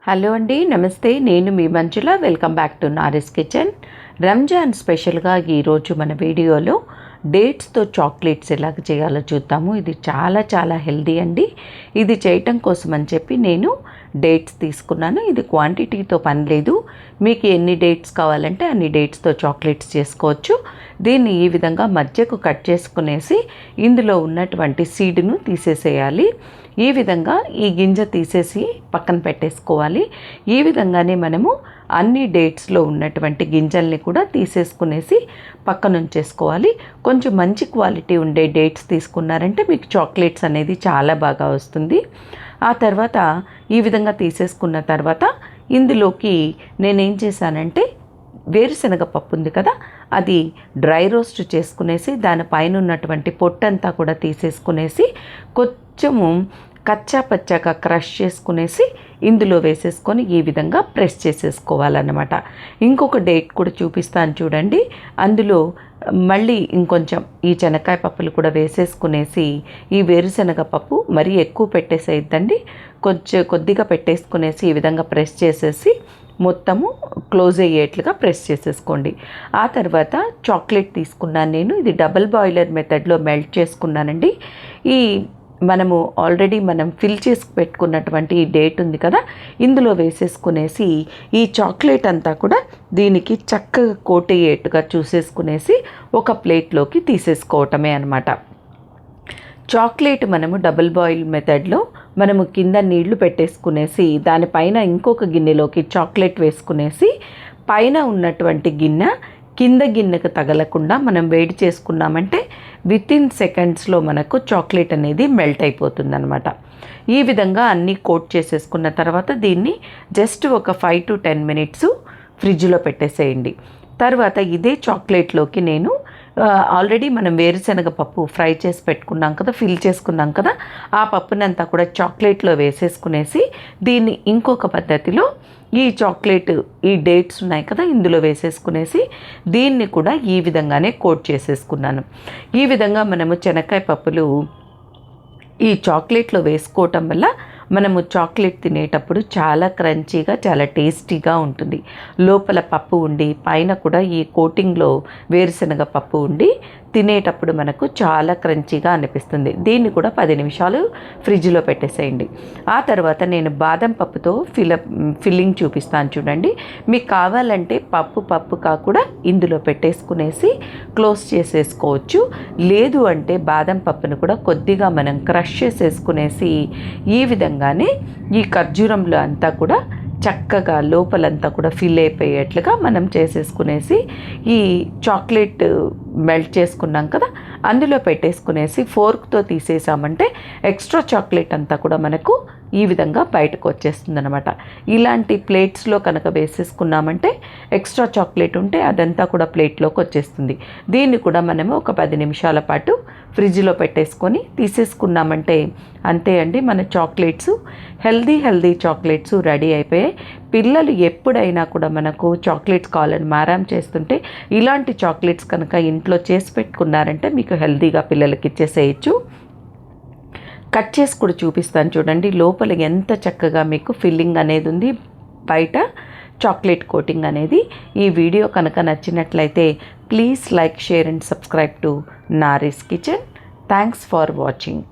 Hello అండి, నమస్తే. నేను మీ Manjula. Welcome back to Nari's kitchen. Ramzan స్పెషల్గా ఈరోజు మన వీడియోలో డేట్స్తో చాక్లెట్స్ ఎలాగ చేయాలో చూద్దాము. ఇది చాలా హెల్దీ అండి. ఇది చేయటం కోసం అని చెప్పి నేను డేట్స్ తీసుకున్నాను. ఇది క్వాంటిటీతో పని లేదు. మీకు ఎన్ని డేట్స్ కావాలంటే అన్ని డేట్స్తో చాక్లెట్స్ చేసుకోవచ్చు. దీన్ని ఈ విధంగా మధ్యకు కట్ చేసుకునేసి ఇందులో ఉన్నటువంటి సీడ్ను తీసేసేయాలి. ఈ విధంగా ఈ గింజ తీసేసి పక్కన పెట్టేసుకోవాలి. ఈ విధంగానే మనము అన్ని డేట్స్లో ఉన్నటువంటి గింజల్ని కూడా తీసేసుకునేసి పక్కన ఉంచేసుకోవాలి. కొంచెం మంచి క్వాలిటీ ఉండే డేట్స్ తీసుకున్నారంటే మీకు చాక్లెట్స్ అనేది చాలా బాగా వస్తుంది. ఆ తర్వాత ఈ విధంగా తీసేసుకున్న తర్వాత ఇందులోకి నేనేం చేశానంటే వేరుశనగ పప్పు ఉంది కదా, అది డ్రై రోస్ట్ చేసుకునేసి దానిపైన ఉన్నటువంటి పొట్టంతా కూడా తీసేసుకునేసి కొంచెము కచ్చా పచ్చాగా క్రష్ చేసుకునేసి ఇందులో వేసేసుకొని ఈ విధంగా ప్రెస్ చేసేసుకోవాలన్నమాట. ఇంకొక డేట్ కూడా చూపిస్తాను చూడండి. అందులో మళ్ళీ ఇంకొంచెం ఈ శనక్కాయ పప్పులు కూడా వేసేసుకునేసి ఈ వేరుశనగ పప్పు మరీ ఎక్కువ పెట్టేసేయద్దండి, కొద్దిగా పెట్టేసుకునేసి ఈ విధంగా ప్రెస్ చేసేసి మొత్తము క్లోజ్ అయ్యేట్లుగా ప్రెస్ చేసేసుకోండి. ఆ తర్వాత చాక్లెట్ తీసుకున్నాను నేను. ఇది డబుల్ బాయిలర్ మెథడ్లో మెల్ట్ చేసుకున్నానండి. ఈ ఆల్రెడీ మనం ఫిల్ చేసి పెట్టుకున్నటువంటి ఈ డేట్ ఉంది కదా, ఇందులో వేసేసుకునేసి ఈ చాక్లెట్ అంతా కూడా దీనికి చక్కగా కోట్ అయ్యేట్టుగా చూసేసుకునేసి ఒక ప్లేట్లోకి తీసేసుకోవటమే అన్నమాట. చాక్లెట్ డబుల్ బాయిల్ మెథడ్లో కింద నీళ్లు పెట్టేసుకునేసి దానిపైన ఇంకొక గిన్నెలోకి చాక్లెట్ వేసుకునేసి పైన ఉన్నటువంటి గిన్నె కింద గిన్నెకు తగలకుండా మనం వేడి చేసుకున్నామంటే వితిన్ సెకండ్స్లో మనకు చాక్లెట్ అనేది మెల్ట్ అయిపోతుంది అనమాట. ఈ విధంగా అన్నీ కోట్ చేసేసుకున్న తర్వాత దీన్ని జస్ట్ ఒక 5 to 10 minutes ఫ్రిడ్జ్లో పెట్టేసేయండి. తర్వాత ఇదే చాక్లెట్లోకి నేను ఆల్రెడీ మనం వేరుశనగ పప్పు ఫ్రై చేసి పెట్టుకున్నాం కదా, ఫిల్ చేసుకున్నాం కదా, ఆ పప్పునంతా కూడా చాక్లెట్లో వేసేసుకునేసి దీన్ని ఇంకొక పద్ధతిలో ఈ చాక్లెట్ ఈ డేట్స్ ఉన్నాయి కదా ఇందులో వేసేసుకునేసి దీన్ని కూడా ఈ విధంగానే కోట్ చేసేసుకున్నాను. ఈ విధంగా శనక్కాయ పప్పులు ఈ చాక్లెట్లో వేసుకోవటం వల్ల చాక్లెట్ తినేటప్పుడు చాలా క్రంచీగా చాలా టేస్టీగా ఉంటుంది. లోపల పప్పు ఉండి పైన కూడా ఈ కోటింగ్లో వేరుశనగ పప్పు ఉండి తినేటప్పుడు మనకు చాలా క్రంచీగా అనిపిస్తుంది. దీన్ని కూడా 10 నిమిషాలు ఫ్రిడ్జ్లో పెట్టేసేయండి. ఆ తర్వాత నేను బాదం పప్పుతో ఫిల్లింగ్ చూపిస్తాను చూడండి. మీకు కావాలంటే పప్పు కాకుండా ఇందులో పెట్టేసుకునేసి క్లోజ్ చేసేసుకోవచ్చు. లేదు అంటే బాదం పప్పును కూడా కొద్దిగా మనం క్రష్ చేసేసుకునేసి ఈ విధంగానే ఈ ఖర్జూరంలో అంతా కూడా చక్కగా లోపలంతా కూడా ఫిల్ అయిపోయేట్లుగా మనం చేసేసుకునేసి ఈ చాక్లెట్ మెల్ట్ చేసుకున్నాం కదా అందులో పెట్టేసుకునేసి ఫోర్క్తో తీసేసామంటే ఎక్స్ట్రా చాక్లెట్ అంతా కూడా మనకు ఈ విధంగా బయటకు వచ్చేస్తుంది అనమాట. ఇలాంటి ప్లేట్స్లో కనుక వేసేసుకున్నామంటే ఎక్స్ట్రా చాక్లెట్ ఉంటే అదంతా కూడా ప్లేట్లోకి వచ్చేస్తుంది. దీన్ని కూడా ఒక 10 నిమిషాల పాటు ఫ్రిడ్జ్లో పెట్టేసుకొని తీసేసుకున్నామంటే అంతే అండి, మన చాక్లెట్స్ హెల్దీ చాక్లెట్స్ రెడీ అయిపోయాయి. పిల్లలు ఎప్పుడైనా కూడా మనకు చాక్లెట్స్ కావాలని మారాం చేస్తుంటే ఇలాంటి చాక్లెట్స్ కనుక ఇంట్లో చేసి పెట్టుకున్నారంటే మీకు హెల్దీగా పిల్లలకి ఇచ్చేసేయచ్చు. కట్ చేసి కూడా చూపిస్తాను చూడండి. లోపల ఎంత చక్కగా మీకు ఫిల్లింగ్ అనేది ఉంది, బయట చాక్లెట్ కోటింగ్ అనేది. ఈ వీడియో కనుక నచ్చినట్లయితే please like, share and subscribe to Nari's kitchen. Thanks for watching.